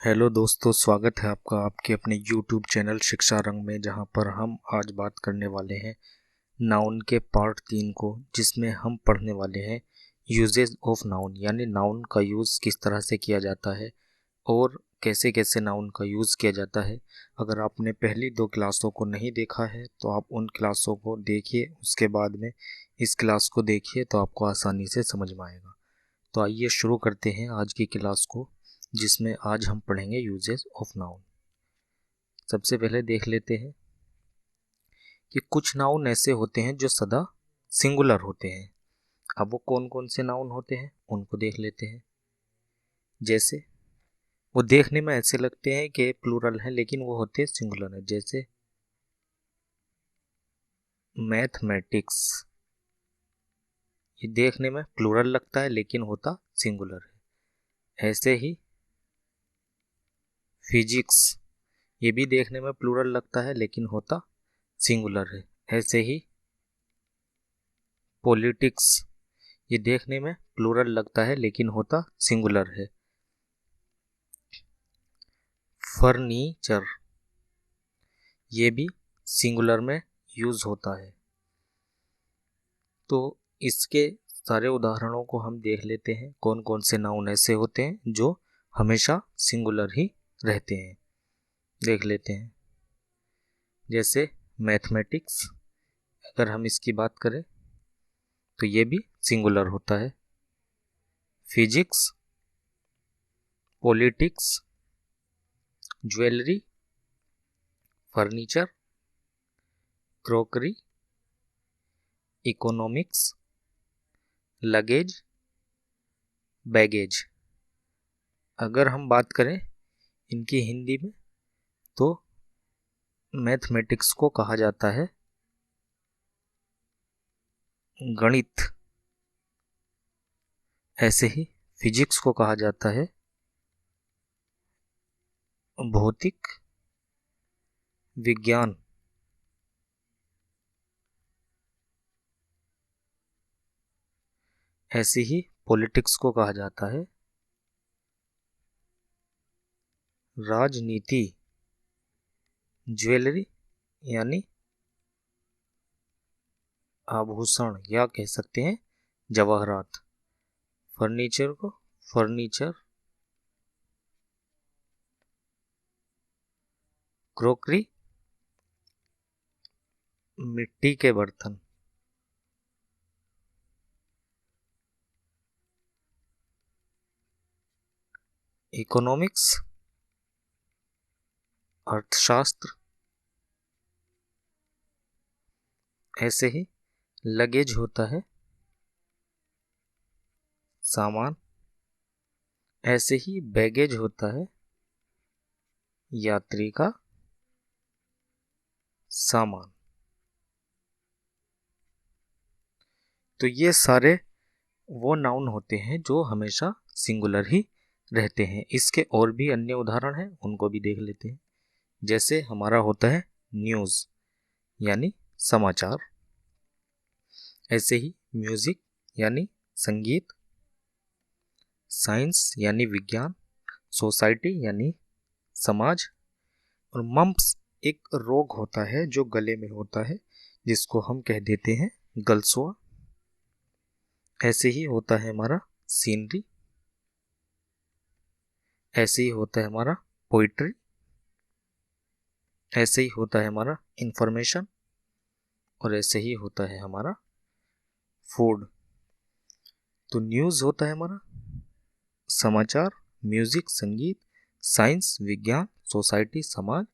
Hello दोस्तों, स्वागत है आपका आपके अपने YouTube चैनल शिक्षा रंग में, जहां पर हम आज बात करने वाले हैं नाउन के पार्ट 3 को, जिसमें हम पढ़ने वाले हैं यूजेज ऑफ नाउन, यानी नाउन का यूज़ किस तरह से किया जाता है और कैसे कैसे नाउन का यूज़ किया जाता है। अगर आपने पहली 2 क्लासों को नहीं देखा है तो आप उन क्लासों को देखिए, उसके बाद में इस क्लास को देखिए तो आपको आसानी से समझ में आएगा। तो आइए शुरू करते हैं आज की क्लास को, जिसमें आज हम पढ़ेंगे यूजेस ऑफ नाउन। सबसे पहले देख लेते हैं कि कुछ नाउन ऐसे होते हैं जो सदा सिंगुलर होते हैं। अब वो कौन कौन से नाउन होते हैं उनको देख लेते हैं। जैसे वो देखने में ऐसे लगते हैं कि प्लूरल है, लेकिन वो होते सिंगुलर है। जैसे मैथमेटिक्स, ये देखने में प्लूरल लगता है लेकिन होता सिंगुलर है। ऐसे ही फिजिक्स, ये भी देखने में प्लूरल लगता है लेकिन होता सिंगुलर है। ऐसे ही पॉलिटिक्स, ये देखने में प्लूरल लगता है लेकिन होता सिंगुलर है। फर्नीचर, ये भी सिंगुलर में यूज होता है। तो इसके सारे उदाहरणों को हम देख लेते हैं, कौन कौन से नाउन ऐसे होते हैं जो हमेशा सिंगुलर ही रहते हैं। देख लेते हैं। जैसे मैथमेटिक्स, अगर हम इसकी बात करें तो ये भी सिंगुलर होता है। Physics, politics, jewellery, furniture, crockery, economics, luggage, baggage. अगर हम बात करें इनकी हिंदी में तो मैथमेटिक्स को कहा जाता है गणित। ऐसे ही फिजिक्स को कहा जाता है भौतिक विज्ञान। ऐसे ही पॉलिटिक्स को कहा जाता है राजनीति। ज्वेलरी यानी आभूषण, या कह सकते हैं जवाहरात। फर्नीचर को फर्नीचर, क्रॉकरी मिट्टी के बर्तन, इकोनॉमिक्स अर्थशास्त्र। ऐसे ही लगेज होता है सामान। ऐसे ही बैगेज होता है यात्री का सामान। तो ये सारे वो नाउन होते हैं जो हमेशा सिंगुलर ही रहते हैं। इसके और भी अन्य उदाहरण हैं, उनको भी देख लेते हैं। जैसे हमारा होता है न्यूज़, यानी समाचार। ऐसे ही म्यूजिक यानी संगीत, साइंस यानी विज्ञान, सोसाइटी यानी समाज, और मम्प्स एक रोग होता है जो गले में होता है, जिसको हम कह देते हैं गलसुआ। ऐसे ही होता है हमारा सीनरी। ऐसे ही होता है हमारा पोइट्री। ऐसे ही होता है हमारा इंफॉर्मेशन, और ऐसे ही होता है हमारा फूड। तो न्यूज़ होता है हमारा समाचार, म्यूजिक संगीत, साइंस विज्ञान, सोसाइटी समाज,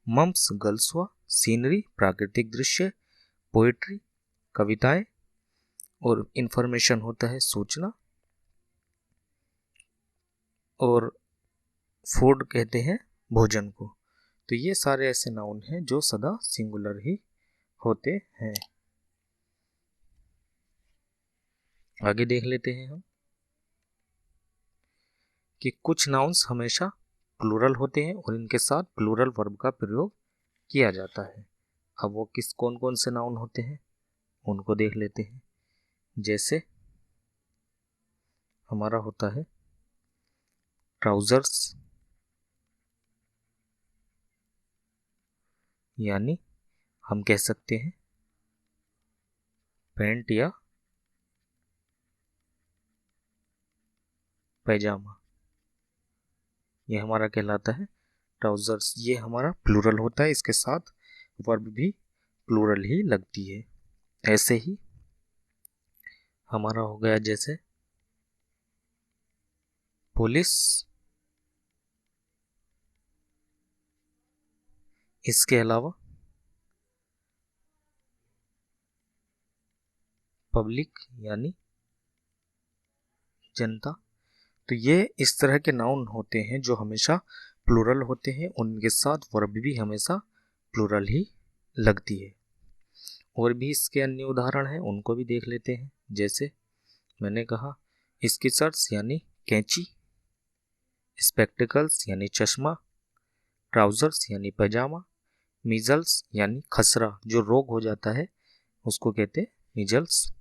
मम्स गलसुआ, सीनरी प्राकृतिक दृश्य, पोइट्री कविताएं, और इंफॉर्मेशन होता है सूचना, और फूड कहते हैं भोजन को। तो ये सारे ऐसे नाउन हैं जो सदा सिंगुलर ही होते हैं। आगे देख लेते हैं हम कि कुछ नाउन्स हमेशा प्लूरल होते हैं और इनके साथ प्लूरल वर्ब का प्रयोग किया जाता है। अब वो किस कौन कौन से नाउन होते हैं उनको देख लेते हैं। जैसे हमारा होता है ट्राउजर्स, यानी हम कह सकते हैं पैंट या पैजामा, ये हमारा कहलाता है ट्राउजर्स। ये हमारा प्लूरल होता है, इसके साथ वर्ब भी प्लूरल ही लगती है। ऐसे ही हमारा हो गया जैसे पुलिस, इसके अलावा पब्लिक यानी जनता। तो ये इस तरह के नाउन होते हैं जो हमेशा प्लूरल होते हैं, उनके साथ वर्ब भी हमेशा प्लूरल ही लगती है। और भी इसके अन्य उदाहरण हैं, उनको भी देख लेते हैं। जैसे मैंने कहा स्केचर्स यानी कैंची, स्पेक्टिकल्स यानी चश्मा, ट्राउजर्स यानी पैजामा, मीजल्स यानी खसरा जो रोग हो जाता है उसको कहते हैं मीजल्स,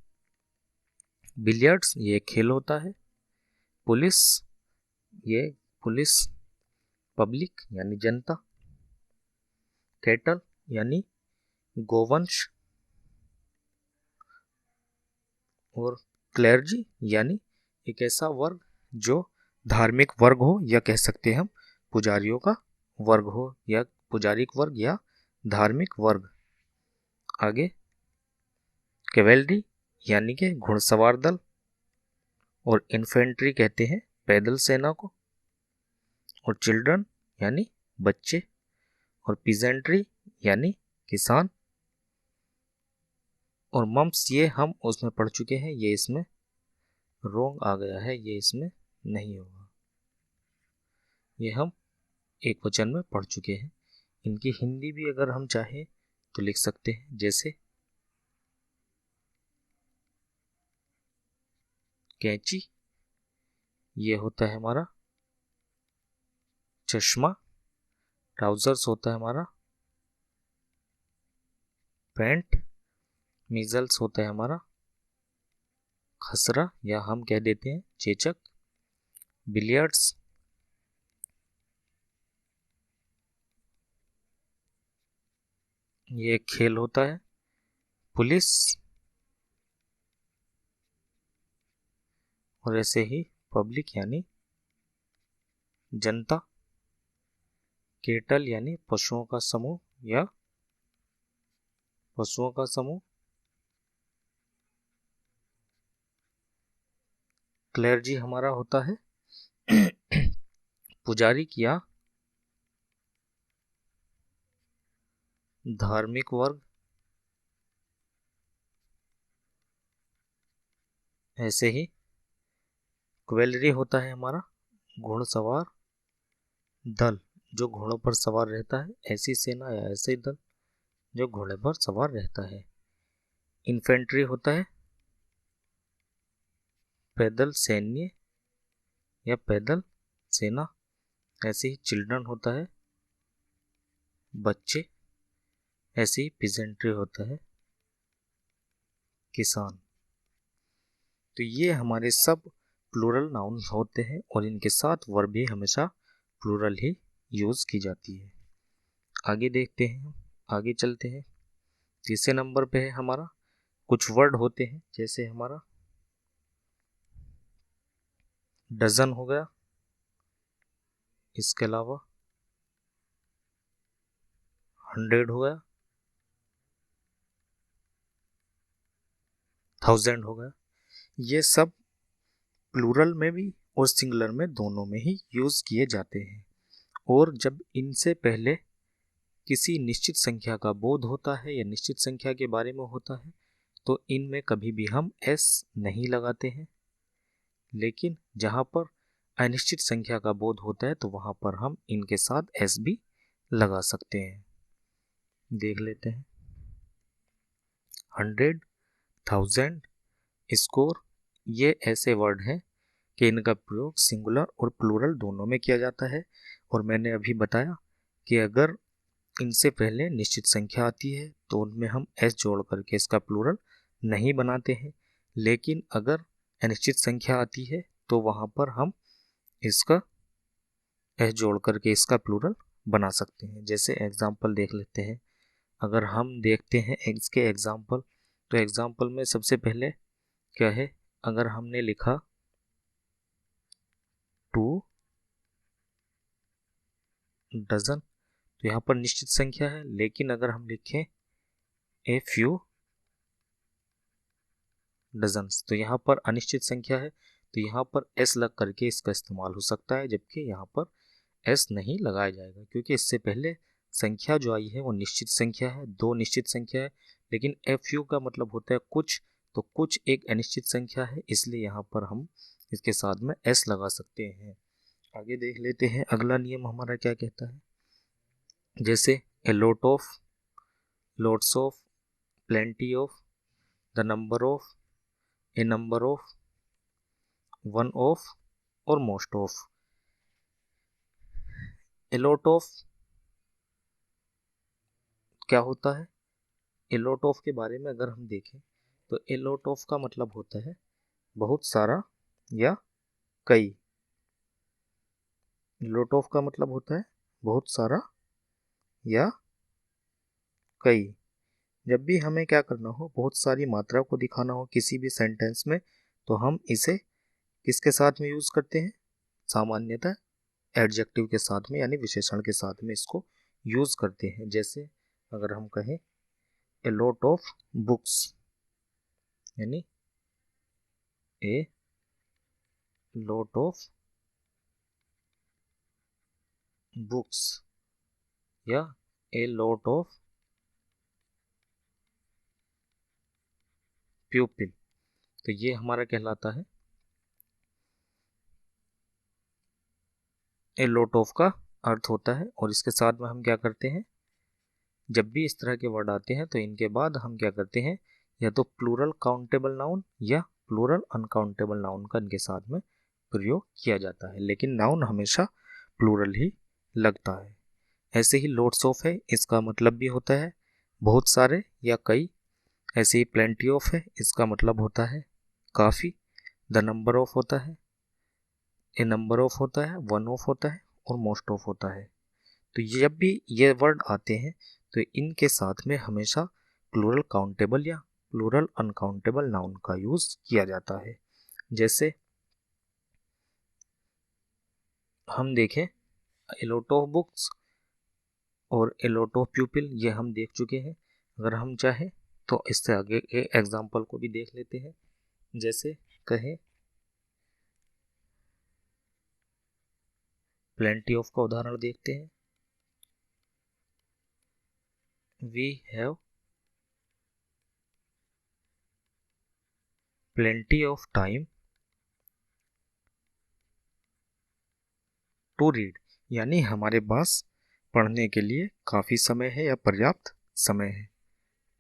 बिलियर्ड्स ये खेल होता है, पुलिस ये पुलिस, पब्लिक यानी जनता, कैटल यानी गोवंश, और क्लर्जी यानी एक ऐसा वर्ग जो धार्मिक वर्ग हो, या कह सकते हैं हम पुजारियों का वर्ग हो, या पुजारिक वर्ग या धार्मिक वर्ग। आगे कैवेलरी यानी कि घुड़सवार दल, और इन्फेंट्री कहते हैं पैदल सेना को, और चिल्ड्रन यानी बच्चे, और पीजेंट्री यानी किसान, और मम्स ये हम उसमें पढ़ चुके हैं, ये इसमें रोंग आ गया है, ये इसमें नहीं होगा, ये हम एक वचन में पढ़ चुके हैं। इनकी हिंदी भी अगर हम चाहें तो लिख सकते हैं, जैसे कैंची ये होता है हमारा चश्मा, ट्राउजर्स होता है हमारा पैंट, मीजल्स होता है हमारा खसरा या हम कह देते हैं चेचक, बिलियर्ड्स ये एक खेल होता है, पुलिस, और ऐसे ही पब्लिक यानी जनता, केटल यानी पशुओं का समूह या पशुओं का समूह, क्लर्जी हमारा होता है पुजारी या धार्मिक वर्ग। ऐसे ही क्वेलरी होता है हमारा घुड़सवार दल जो घोड़ों पर सवार रहता है, ऐसी सेना या ऐसे दल जो घोड़े पर सवार रहता है। इन्फेंट्री होता है पैदल सैन्य या पैदल सेना। ऐसे ही चिल्ड्रन होता है बच्चे, ऐसे ही पिजेंट्री होता है किसान। तो ये हमारे सब प्लूरल नाउन होते हैं और इनके साथ वर्ब भी हमेशा प्लूरल ही यूज की जाती है। आगे देखते हैं, आगे चलते हैं। तीसरे नंबर पे है हमारा कुछ वर्ड होते हैं, जैसे हमारा डजन हो गया, इसके अलावा 100 हो गया, 1000 हो गया। ये सब प्लूरल में भी और सिंगुलर में दोनों में ही यूज किए जाते हैं। और जब इनसे पहले किसी निश्चित संख्या का बोध होता है या निश्चित संख्या के बारे में होता है तो इनमें कभी भी हम एस नहीं लगाते हैं, लेकिन जहाँ पर अनिश्चित संख्या का बोध होता है तो वहाँ पर हम इनके साथ एस भी लगा सकते हैं। देख लेते हैं 100, 1000, स्कोर, ये ऐसे वर्ड हैं कि इनका प्रयोग सिंगुलर और प्लूरल दोनों में किया जाता है। और मैंने अभी बताया कि अगर इनसे पहले निश्चित संख्या आती है तो उनमें हम एस जोड़ करके इसका प्लूरल नहीं बनाते हैं, लेकिन अगर अनिश्चित संख्या आती है तो वहाँ पर हम इसका एस जोड़ करके इसका प्लूरल बना सकते हैं। जैसे एग्जाम्पल देख लेते हैं अगर हम देखते हैं इसके एग्जाम्पल, तो एग्जाम्पल में सबसे पहले क्या है, अगर हमने लिखा 2 डजन तो यहाँ पर निश्चित संख्या है, लेकिन अगर हम लिखें ए फ्यू डजन्स तो यहाँ पर अनिश्चित संख्या है, तो यहाँ पर एस लग करके इसका इस्तेमाल हो सकता है, जबकि यहाँ पर एस नहीं लगाया जाएगा क्योंकि इससे पहले संख्या जो आई है वो निश्चित संख्या है, दो निश्चित संख्या है, लेकिन एफ यू का मतलब होता है कुछ, तो कुछ एक अनिश्चित संख्या है, इसलिए यहाँ पर हम इसके साथ में एस लगा सकते हैं। आगे देख लेते हैं अगला नियम हमारा क्या कहता है। जैसे a lot of, lots of, plenty of, the number of, a number of, one of और most of. A lot of क्या होता है, ए लॉट ऑफ के बारे में अगर हम देखें तो ए लॉट ऑफ का मतलब होता है बहुत सारा या कई। लॉट ऑफ का मतलब होता है बहुत सारा या कई। जब भी हमें क्या करना हो, बहुत सारी मात्रा को दिखाना हो किसी भी सेंटेंस में, तो हम इसे किसके साथ में यूज करते हैं, सामान्यतः एडजेक्टिव के साथ में यानी विशेषण के साथ में इसको यूज करते हैं। जैसे अगर हम कहें ए लॉट ऑफ बुक्स यानी ए लॉट ऑफ बुक्स या ए लॉट ऑफ प्यूपिल, तो ये हमारा कहलाता है ए लॉट ऑफ का अर्थ होता है। और इसके साथ में हम क्या करते हैं, जब भी इस तरह के वर्ड आते हैं तो इनके बाद हम क्या करते हैं, या तो प्लूरल काउंटेबल नाउन या प्लूरल अनकाउंटेबल नाउन का इनके साथ में प्रयोग किया जाता है, लेकिन नाउन हमेशा प्लूरल ही लगता है। ऐसे ही लॉट्स ऑफ है, इसका मतलब भी होता है बहुत सारे या कई। ऐसे ही प्लेंटी ऑफ है, इसका मतलब होता है काफ़ी। द नंबर ऑफ होता है, ए नंबर ऑफ होता है, वन ऑफ होता है और मोस्ट ऑफ होता है। तो जब भी ये वर्ड आते हैं तो इनके साथ में हमेशा प्लूरल काउंटेबल या प्लूरल अनकाउंटेबल नाउन का यूज किया जाता है। जैसे हम देखें ए लॉट ऑफ बुक्स और ए लॉट ऑफ पीपल, ये हम देख चुके हैं। अगर हम चाहें तो इससे आगे के एग्जाम्पल को भी देख लेते हैं। जैसे कहें प्लेंटी ऑफ का उदाहरण देखते हैं। We have plenty of time to read, यानी हमारे पास पढ़ने के लिए काफ़ी समय है या पर्याप्त समय है।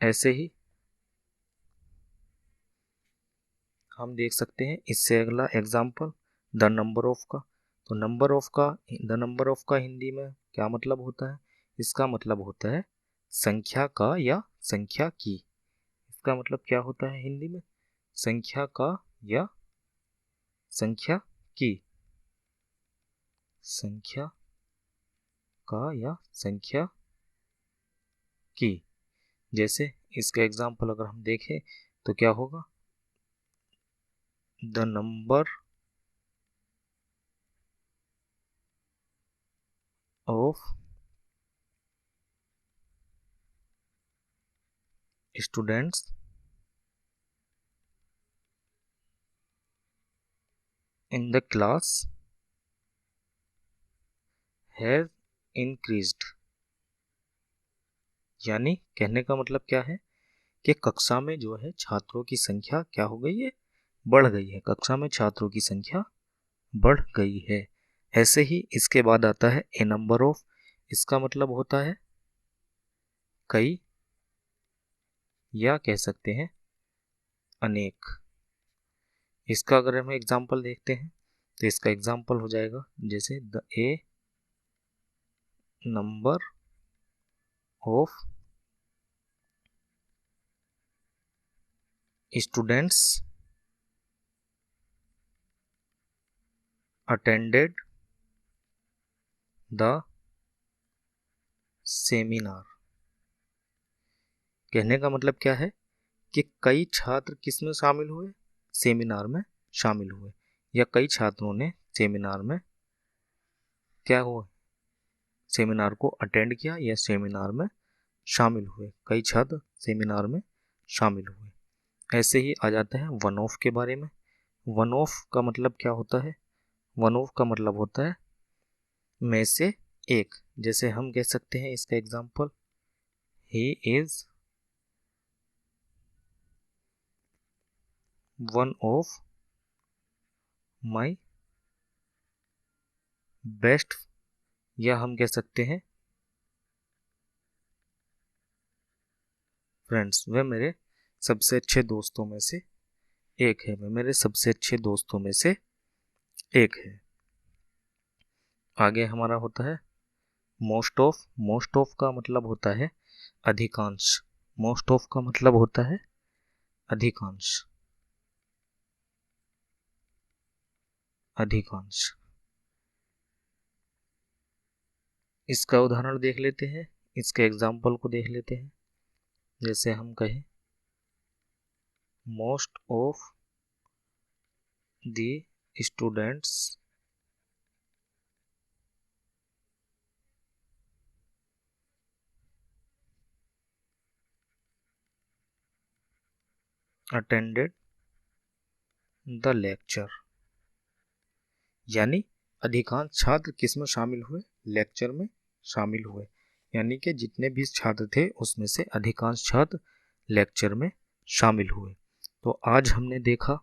ऐसे ही हम देख सकते हैं इससे अगला एग्जाम्पल द नंबर ऑफ का। तो नंबर ऑफ का, द नंबर ऑफ का हिंदी में क्या मतलब होता है, इसका मतलब होता है संख्या का या संख्या की। इसका मतलब क्या होता है हिंदी में, संख्या का या संख्या की, संख्या का या संख्या की। जैसे इसका एग्जाम्पल अगर हम देखें तो क्या होगा, the number of students in the class has increased, यानी कहने का मतलब क्या है कि कक्षा में जो है छात्रों की संख्या क्या हो गई है, बढ़ गई है। कक्षा में छात्रों की संख्या बढ़ गई है। ऐसे ही इसके बाद आता है ए नंबर ऑफ, इसका मतलब होता है कई या कह सकते हैं अनेक। इसका अगर हम एग्जाम्पल देखते हैं तो इसका एग्जाम्पल हो जाएगा जैसे the A number of students attended the seminar. कहने का मतलब क्या है कि कई छात्र किस में शामिल हुए, सेमिनार में शामिल हुए, या कई छात्रों ने सेमिनार में क्या हुआ, सेमिनार को अटेंड किया या सेमिनार में शामिल हुए, कई छात्र सेमिनार में शामिल हुए। ऐसे ही आ जाता है वन ऑफ के बारे में। वन ऑफ का मतलब क्या होता है, वन ऑफ का मतलब होता है में से एक। जैसे हम कह सकते हैं इसका example, he is one of my best, या हम कह सकते हैं फ्रेंड्स, वह मेरे सबसे अच्छे दोस्तों में से एक है, वह मेरे सबसे अच्छे दोस्तों में से एक है। आगे हमारा होता है मोस्ट ऑफ। मोस्ट ऑफ का मतलब होता है अधिकांश। मोस्ट ऑफ का मतलब होता है अधिकांश, अधिकांश। इसका उदाहरण देख लेते हैं, इसके एग्जाम्पल को देख लेते हैं। जैसे हम कहें most of the students attended the lecture, यानी अधिकांश छात्र किस में शामिल हुए, लेक्चर में शामिल हुए। यानी कि जितने भी छात्र थे उसमें से अधिकांश छात्र लेक्चर में शामिल हुए। तो आज हमने देखा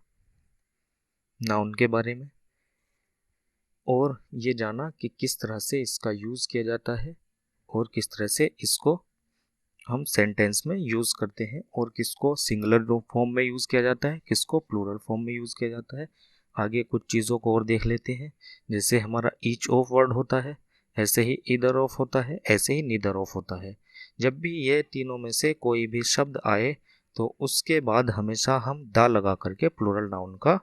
नाउन के बारे में, और ये जाना कि किस तरह से इसका यूज़ किया जाता है और किस तरह से इसको हम सेंटेंस में यूज़ करते हैं, और किसको सिंगुलर फॉर्म में यूज़ किया जाता है, किसको प्लूरल फॉर्म में यूज़ किया जाता है। आगे कुछ चीज़ों को और देख लेते हैं। जैसे हमारा ईच ऑफ वर्ड होता है, ऐसे ही ईदर ऑफ होता है, ऐसे ही नीदर ऑफ होता है। जब भी ये तीनों में से कोई भी शब्द आए तो उसके बाद हमेशा हम दा लगा करके प्लूरल नाउन का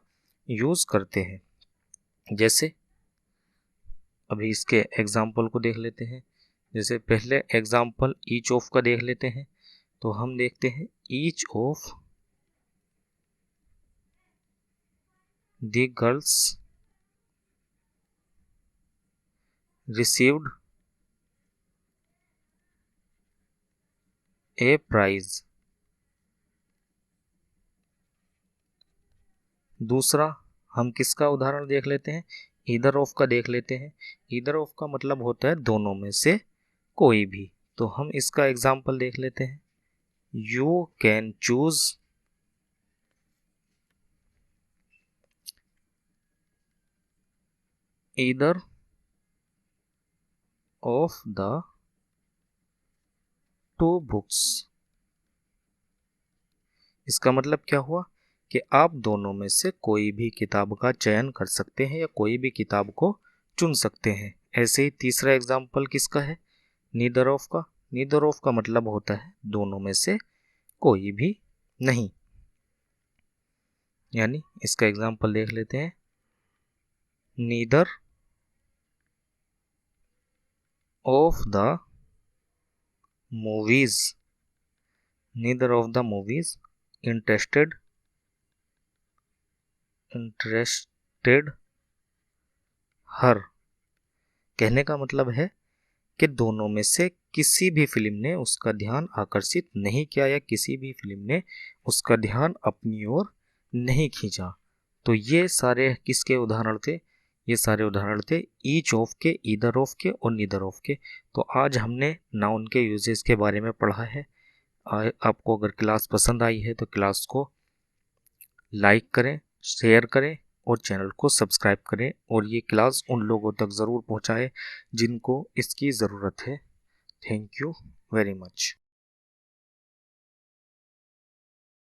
यूज़ करते हैं। जैसे अभी इसके एग्जाम्पल को देख लेते हैं। जैसे पहले एग्जाम्पल ईच ऑफ का देख लेते हैं। तो हम देखते हैं each of the girls received a prize. दूसरा हम किसका उदाहरण देख लेते हैं, ईदर ऑफ का देख लेते हैं। ईदर ऑफ का मतलब होता है दोनों में से कोई भी। तो हम इसका एग्जाम्पल देख लेते हैं, you can choose either of the two books. इसका मतलब क्या हुआ कि आप दोनों में से कोई भी किताब का चयन कर सकते हैं या कोई भी किताब को चुन सकते हैं। ऐसे ही तीसरा एग्जाम्पल किसका है, नीदर ऑफ का। नीदर ऑफ का मतलब होता है दोनों में से कोई भी नहीं। यानी इसका एग्जाम्पल देख लेते हैं, neither of the movies, neither of the movies interested her. कहने का मतलब है कि दोनों में से किसी भी फिल्म ने उसका ध्यान आकर्षित नहीं किया या किसी भी फिल्म ने उसका ध्यान अपनी ओर नहीं खींचा। तो ये सारे किसके उदाहरण थे, ये सारे उदाहरण थे ईच ऑफ के, ईदर ऑफ के और नीदर ऑफ के। तो आज हमने नाउन के यूजेस के बारे में पढ़ा है। आपको अगर क्लास पसंद आई है तो क्लास को लाइक करें, शेयर करें और चैनल को सब्सक्राइब करें, और ये क्लास उन लोगों तक ज़रूर पहुंचाएं जिनको इसकी ज़रूरत है। Thank you very much.